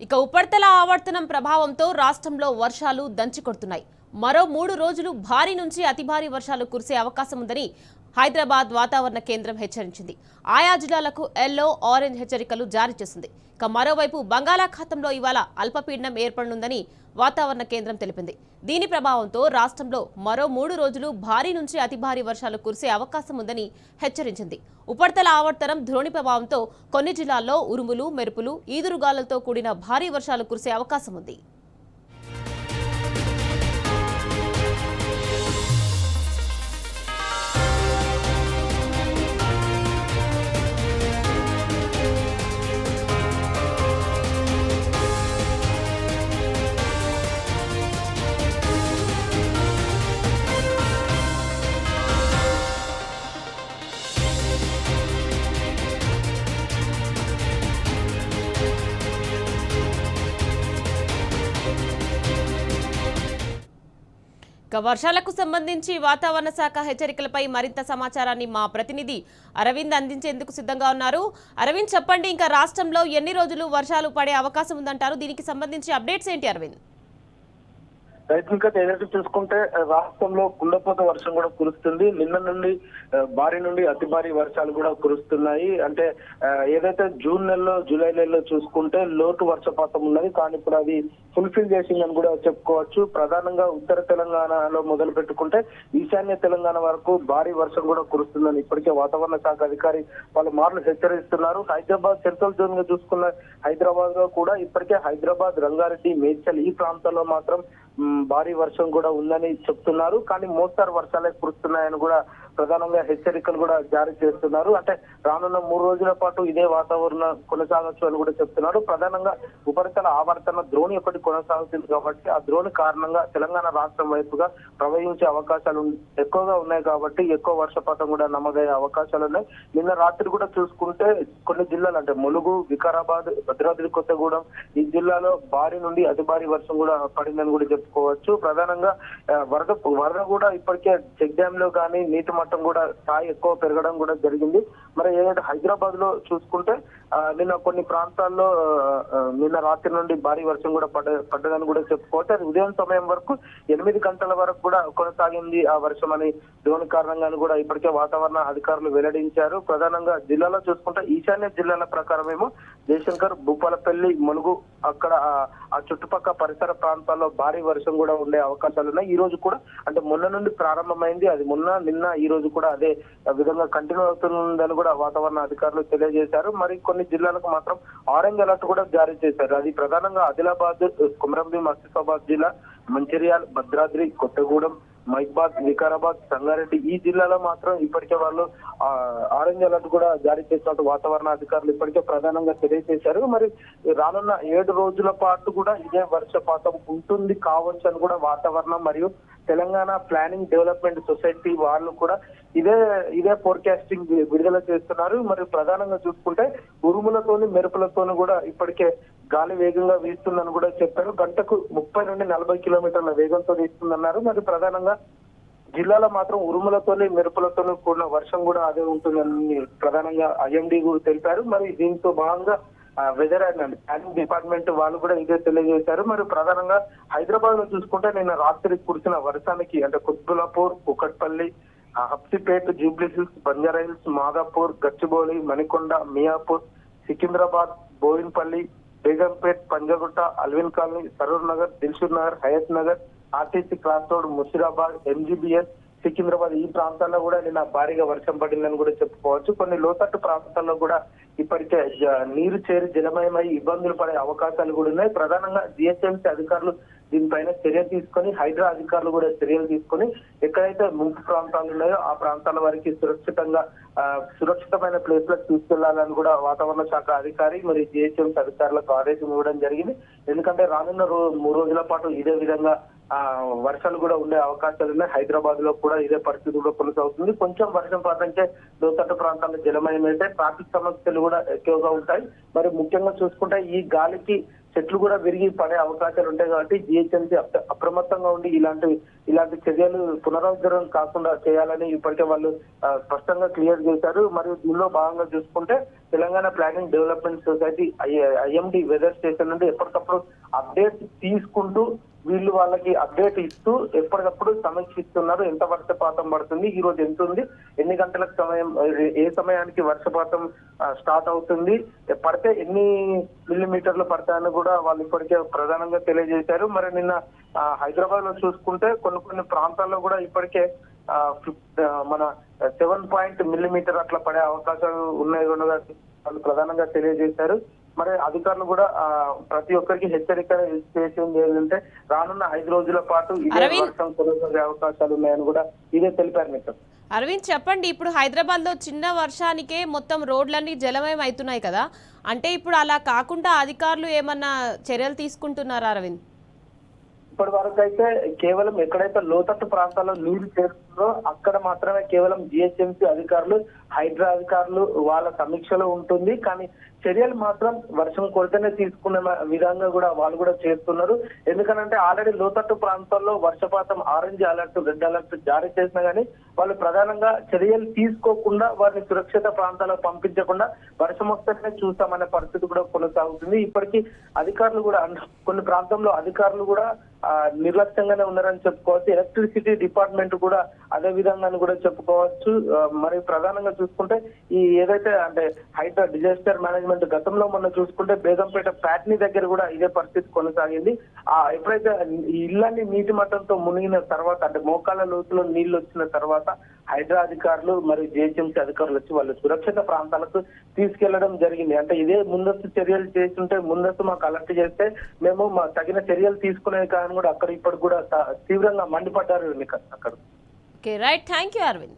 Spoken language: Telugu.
ఇక ఉపరితల ఆవర్తనం ప్రభావంతో రాష్ట్రంలో వర్షాలు దంచికొడుతున్నాయి. మరో 3 రోజులు భారీ నుంచి అతి భారీ వర్షాలు కురిసే అవకాశం ఉందని హైదరాబాద్ వాతావరణ కేంద్రం హెచ్చరించింది. ఆయా జిల్లాలకు ఎల్లో, ఆరెంజ్ హెచ్చరికలు జారీ చేసింది. ఇక మరోవైపు బంగాళాఖాతంలో ఇవాళ అల్పపీడనం ఏర్పడనుందని వాతావరణ కేంద్రం తెలిపింది. దీని ప్రభావంతో రాష్ట్రంలో మరో 3 రోజులు భారీ నుంచి అతి భారీ వర్షాలు కురిసే అవకాశం ఉందని హెచ్చరించింది. ఉపరితల ఆవర్తనం ద్రోణి ప్రభావంతో కొన్ని జిల్లాల్లో ఉరుములు, మెరుపులు, ఈదురుగాలులతో కూడిన భారీ వర్షాలు కురిసే అవకాశం ఉంది. ఇక వర్షాలకు సంబంధించి వాతావరణ శాఖ హెచ్చరికలపై మరింత సమాచారాన్ని మా ప్రతినిధి అరవింద్ అందించేందుకు సిద్ధంగా ఉన్నారు. అరవింద్, చెప్పండి, ఇంకా రాష్ట్రంలో ఎన్ని రోజులు వర్షాలు పడే అవకాశం ఉందంటారు? దీనికి సంబంధించి అప్డేట్స్ ఏంటి అరవింద్? రైతులుగా ఏదైతే చూసుకుంటే రాష్ట్రంలో కుండపోత వర్షం కూడా కురుస్తుంది. నిన్న నుండి భారీ నుండి అతి భారీ వర్షాలు కూడా కురుస్తున్నాయి. అంటే ఏదైతే జూన్ నెలలో, జూలై నెలలో చూసుకుంటే లోటు వర్షపాతం ఉన్నది, కానీ ఇప్పుడు అది ఫుల్ఫిల్ చేసిందని కూడా చెప్పుకోవచ్చు. ప్రధానంగా ఉత్తర తెలంగాణలో మొదలు పెట్టుకుంటే ఈశాన్య తెలంగాణ వరకు భారీ వర్షం కూడా కురుస్తుందని ఇప్పటికే వాతావరణ శాఖ అధికారి వాళ్ళు మార్లు హెచ్చరిస్తున్నారు. హైదరాబాద్ సెంట్రల్ జోన్ గా చూసుకున్న హైదరాబాద్ లో కూడా ఇప్పటికే హైదరాబాద్, రంగారెడ్డి, మేడ్చల్ ఈ ప్రాంతాల్లో మాత్రం భారీ వర్షం కూడా ఉందని చెప్తున్నారు. కానీ మోస్తారు వర్షాలే కురుస్తున్నాయని కూడా ప్రధానంగా హెచ్చరికలు కూడా జారీ చేస్తున్నారు. అంటే రానున్న 3 రోజుల పాటు ఇదే వాతావరణం కొనసాగొచ్చు అని కూడా చెప్తున్నారు. ప్రధానంగా ఉపరితల ఆవర్తన ద్రోణి ఒకటి కొనసాగుతుంది కాబట్టి ఆ ద్రోణి కారణంగా తెలంగాణ రాష్ట్రం వైపుగా ప్రవహించే అవకాశాలు ఎక్కువగా ఉన్నాయి కాబట్టి ఎక్కువ వర్షపాతం కూడా నమోదయ్యే అవకాశాలు ఉన్నాయి. నిన్న రాత్రి కూడా చూసుకుంటే కొన్ని జిల్లాలు అంటే ములుగు, వికారాబాద్, భద్రాద్రి కొత్తగూడెం ఈ జిల్లాలో భారీ నుండి అతి భారీ వర్షం కూడా పడిందని కూడా చెప్పుకోవచ్చు. ప్రధానంగా వరద కూడా ఇప్పటికే చెక్ డ్యామ్ లో కానీ నీటి మట్టం కూడా స్థాయి ఎక్కువ పెరగడం కూడా జరిగింది. మరి ఏదైతే హైదరాబాద్ లో చూసుకుంటే నిన్న కొన్ని ప్రాంతాల్లో నిన్న రాత్రి నుండి భారీ వర్షం కూడా పడ్డదని కూడా చెప్పుకోవచ్చు. అది ఉదయం సమయం వరకు 8 గంటల వరకు కూడా కొనసాగింది ఆ వర్షం అని ద్రోణి కారణంగా కూడా ఇప్పటికే వాతావరణ అధికారులు వెల్లడించారు. ప్రధానంగా జిల్లాలో చూసుకుంటే ఈశాన్య జిల్లాల ప్రకారం ఏమో జయశంకర్, భూపాలపల్లి, ములుగు అక్కడ ఆ చుట్టుపక్కల పరిసర ప్రాంతాల్లో భారీ వర్షం కూడా ఉండే అవకాశాలు ఉన్నాయి. ఈ రోజు కూడా అంటే మొన్న నుండి ప్రారంభమైంది, అది మొన్న నిన్న ఈ రోజు కూడా అదే విధంగా కంటిన్యూ అవుతుందని కూడా వాతావరణ అధికారులు తెలియజేశారు. మరి కొన్ని జిల్లాలకు మాత్రం ఆరెంజ్ అలర్ట్ కూడా జారీ చేశారు. అది ప్రధానంగా ఆదిలాబాద్, కొమరంభీం, ఆసిఫాబాద్ జిల్లా, మంచిర్యాల, భద్రాద్రి కొత్తగూడెం, మహబాద్, వికారాబాద్, సంగారెడ్డి ఈ జిల్లాలో మాత్రం ఇప్పటికే వాళ్ళు ఆరెంజ్ అలర్ట్ కూడా జారీ చేసినట్టు వాతావరణ అధికారులు ఇప్పటికే ప్రధానంగా తెలియజేశారు. మరి రానున్న 7 రోజుల పాటు కూడా ఇదే వర్షపాతం ఉంటుంది కావచ్చు అని కూడా వాతావరణం మరియు తెలంగాణ ప్లానింగ్ డెవలప్మెంట్ సొసైటీ వాళ్ళు కూడా ఇదే ఫోర్కాస్టింగ్ విడుదల చేస్తున్నారు. మరి ప్రధానంగా చూసుకుంటే ఉరుములతోని, మెరుపులతోని కూడా ఇప్పటికే గాలి వేగంగా వీస్తుందని కూడా చెప్పారు. గంటకు 30 నుండి 40 కిలోమీటర్ల వేగంతో వీస్తుందన్నారు. మరి ప్రధానంగా జిల్లాలో మాత్రం ఉరుములతోని, మెరుపులతోని కూడిన వర్షం కూడా అదే ఉంటుందని ప్రధానంగా ఐఎండీ కూడా తెలిపారు. మరి దీంతో భాగంగా వెదర్ అండ్ ప్లానింగ్ డిపార్ట్మెంట్ వాళ్ళు కూడా ఇదే తెలియజేశారు. మరి ప్రధానంగా హైదరాబాద్ లో చూసుకుంటే నిన్న రాత్రి కురిసిన వర్షానికి అంటే కుత్బులాపూర్, కుకట్పల్లి, హబ్సిపేట్, జూబ్లీ హిల్స్, బంజారా హిల్స్, మాదాపూర్, గచ్చిబౌలి, మణికొండ, మియాపూర్, సికింద్రాబాద్, బోయిన్పల్లి, బేగంపేట్, పంజగుట్ట, అల్విన్ కాలనీ, సరూర్ నగర్, దిల్షుక్ నగర్, హయత్ నగర్, ఆర్టీసీ క్రాస్ రోడ్, ముషిరాబాద్, ఎంజీబీఎస్, సికింద్రాబాద్ ఈ ప్రాంతాల్లో కూడా నిన్న భారీగా వర్షం పడిందని కూడా చెప్పుకోవచ్చు. కొన్ని లోతట్టు ప్రాంతాల్లో కూడా ఇప్పటికే నీరు చేరి జలమయమై ఇబ్బందులు పడే అవకాశాలు కూడా ఉన్నాయి. ప్రధానంగా జిహెచ్ఎంసీ అధికారులు దీనిపైన చర్య తీసుకొని, హైడ్రా అధికారులు కూడా చర్యలు తీసుకొని ఎక్కడైతే ముంపు ప్రాంతాలు ఉన్నాయో ఆ ప్రాంతాల వారికి సురక్షితమైన ప్లేస్ లకు తీసుకెళ్లాలని కూడా వాతావరణ శాఖ అధికారి మరి జిహెచ్ఎంసీ అధికారులకు ఆదేశం ఇవ్వడం జరిగింది. ఎందుకంటే రానున్న 3 రోజుల పాటు ఇదే విధంగా వర్షాలు కూడా ఉండే అవకాశాలు ఉన్నాయి. హైదరాబాద్ లో కూడా ఇదే పరిస్థితి కూడా కొనసాగుతుంది. కొంచెం వర్షం పడంటే లోతట్టు ప్రాంతాల్లో జలమయం అయితే ట్రాఫిక్ సమస్యలు కూడా ఎక్కువగా ఉంటాయి. మరి ముఖ్యంగా చూసుకుంటే ఈ గాలికి చెట్లు కూడా విరిగి పడే అవకాశాలు ఉంటాయి కాబట్టి జిహెచ్ఎంసీ అప్రమత్తంగా ఉండి ఇలాంటి చర్యలు పునరుద్ధరణ కాకుండా చేయాలని ఇప్పటికే వాళ్ళు స్పష్టంగా క్లియర్ చేశారు. మరియు దీనిలో భాగంగా చూసుకుంటే Telangana planning development society IMD weather station నుండి ఎప్పటికప్పుడు అప్డేట్ తీసుకుంటూ వీళ్ళు వాళ్ళకి అప్డేట్ ఇస్తూ ఎప్పటికప్పుడు సమీక్షిస్తున్నారు. ఎంత వర్షపాతం పడుతుంది, ఈ రోజు ఎంత ఉంది, ఎన్ని గంటలకు సమయం, ఏ సమయానికి వర్షపాతం స్టార్ట్ అవుతుంది, పడితే ఎన్ని మిల్లీమీటర్లు పడతాయని కూడా వాళ్ళు ఇప్పటికే ప్రధానంగా తెలియజేశారు. మరి నిన్న హైదరాబాద్ లో చూసుకుంటే కొన్ని ప్రాంతాల్లో కూడా ఇప్పటికే మన 7 మిల్లీమీటర్ అట్లా పడే అవకాశాలు ఉన్నాయి కూడా వాళ్ళు ప్రధానంగా తెలియజేశారు. మరి అధికారులు కూడా ప్రతి ఒక్కరికి హెచ్చరిక చేసింది ఏంటంటే రానున్న 5 రోజుల పాటు ఇదే వర్షం కొనసాగే అవకాశాలు ఉన్నాయని కూడా ఇదే తెలిపారు మీకు. అరవింద్ చెప్పండి, ఇప్పుడు హైదరాబాద్ లో చిన్న వర్షానికే మొత్తం రోడ్లన్నీ జలమయం అవుతున్నాయి కదా, అంటే ఇప్పుడు అలా కాకుండా అధికారులు ఏమన్నా చర్యలు తీసుకుంటున్నారా అరవింద్? ఇప్పటి వరకు అయితే కేవలం ఎక్కడైతే లోతట్టు ప్రాంతాల్లో నీరు చేరుతుందో అక్కడ మాత్రమే కేవలం జిహెచ్ఎంసీ అధికారులు, హైడ్రా అధికారులు వాళ్ళ సమీక్షలో ఉంటుంది. కానీ చర్యలు మాత్రం వర్షం కొడితేనే తీసుకునే విధంగా కూడా వాళ్ళు కూడా చేస్తున్నారు. ఎందుకంటే ఆల్రెడీ లోతట్టు ప్రాంతాల్లో వర్షపాతం ఆరెంజ్ అలర్ట్, రెడ్ అలర్ట్ జారీ చేసినా గానీ వాళ్ళు ప్రధానంగా చర్యలు తీసుకోకుండా వారిని సురక్షిత ప్రాంతాలకు పంపించకుండా వర్షం వస్తేనే చూస్తామనే పరిస్థితి కూడా కొనసాగుతుంది. ఇప్పటికీ అధికారులు కూడా కొన్ని ప్రాంతంలో అధికారులు కూడా నిర్లక్ష్యంగానే ఉన్నారని చెప్పుకోవచ్చు. ఎలక్ట్రిసిటీ డిపార్ట్మెంట్ కూడా అదే విధంగా కూడా చెప్పుకోవచ్చు. మరి ప్రధానంగా చూసుకుంటే ఈ ఏదైతే అంటే హైడ్రా డిజాస్టర్ మేనేజ్మెంట్ గతంలో మొన్న చూసుకుంటే బేగంపేట ప్యాట్నీ దగ్గర కూడా ఇదే పరిస్థితి కొనసాగింది. ఎప్పుడైతే ఈ ఇళ్ళన్ని నీటి మట్టంతో మునిగిన తర్వాత అంటే మోకాళ్ళ లోతులో నీళ్లు వచ్చిన తర్వాత హైడ్రా అధికారులు మరియు జిహెచ్ఎంసీ అధికారులు వచ్చి వాళ్ళు సురక్షిత ప్రాంతాలకు తీసుకెళ్లడం జరిగింది. అంటే ఇదే ముందస్తు చర్యలు చేస్తుంటే ముందస్తు మాకు అలర్ట్ చేస్తే మేము మా తగిన చర్యలు తీసుకునేది కానీ కూడా అక్కడ ఇప్పటికి కూడా తీవ్రంగా మండిపడ్డారు అక్కడ. Okay right, thank you Arvind.